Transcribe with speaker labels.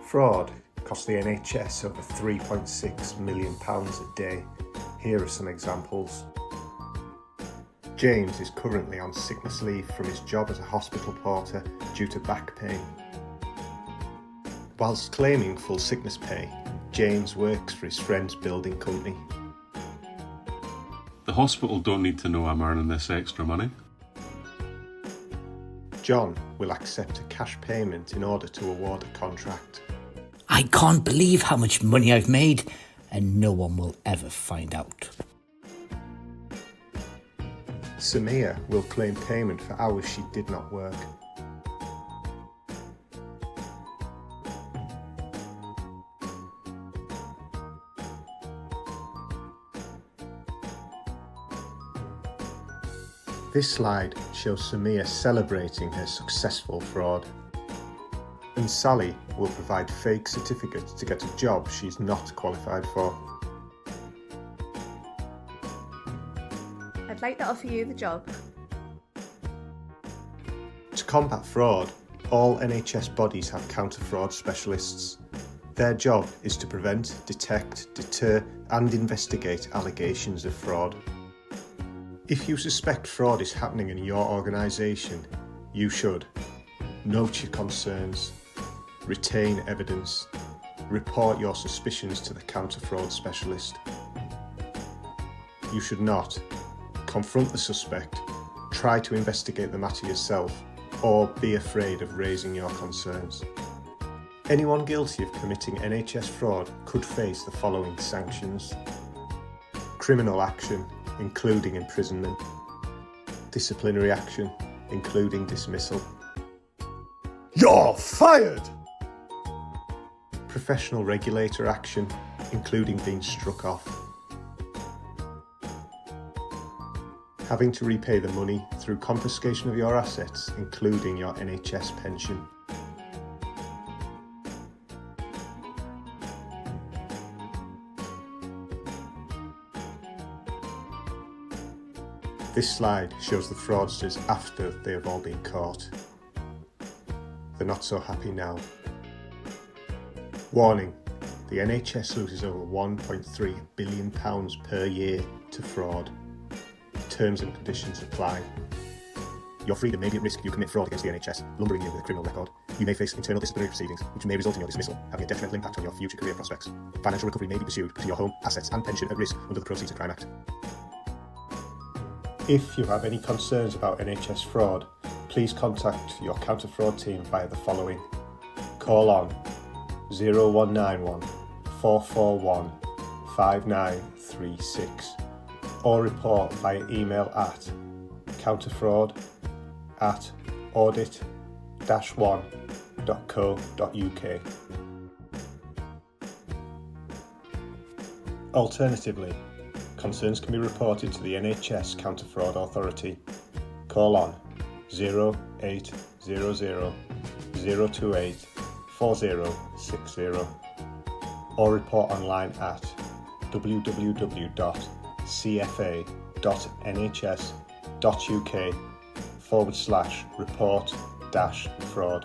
Speaker 1: Fraud costs the NHS over £3.6 million a day. Here are some examples. James is currently on sickness leave from his job as a hospital porter due to back pain. Whilst claiming full sickness pay, James works for his friend's building company.
Speaker 2: The hospital don't need to know I'm earning this extra money.
Speaker 1: John will accept a cash payment in order to award a contract.
Speaker 3: I can't believe how much money I've made, and no one will ever find out.
Speaker 1: Samia will claim payment for hours she did not work. This slide shows Samia celebrating her successful fraud. And Sally will provide fake certificates to get a job she's not qualified for.
Speaker 4: I'd like to offer you the job.
Speaker 1: To combat fraud, all NHS bodies have counter-fraud specialists. Their job is to prevent, detect, deter and investigate allegations of fraud. If you suspect fraud is happening in your organisation, you should note your concerns, retain evidence, report your suspicions to the counter-fraud specialist. You should not confront the suspect, try to investigate the matter yourself, or be afraid of raising your concerns. Anyone guilty of committing NHS fraud could face the following sanctions: criminal action, including imprisonment; disciplinary action, including dismissal;
Speaker 5: You're fired!
Speaker 1: professional regulator action, including being struck off; having to repay the money through confiscation of your assets, including your NHS pension. This slide shows the fraudsters after they have all been caught. They're not so happy now. Warning: the NHS loses over £1.3 billion per year to fraud. Terms and conditions apply. Your freedom may be at risk if you commit fraud against the NHS, lumbering you with a criminal record. You may face internal disciplinary proceedings, which may result in your dismissal, having a detrimental impact on your future career prospects. Financial recovery may be pursued, putting your home, assets and pension at risk under the Proceeds of Crime Act. If you have any concerns about NHS fraud, please contact your counter-fraud team via the following. Call on 0191 441 5936 or report via email at counterfraud@audit-one.co.uk. Alternatively, concerns can be reported to the NHS Counter-Fraud Authority. Call on 0800 028 4060 or report online at www.cfa.nhs.uk/report-fraud.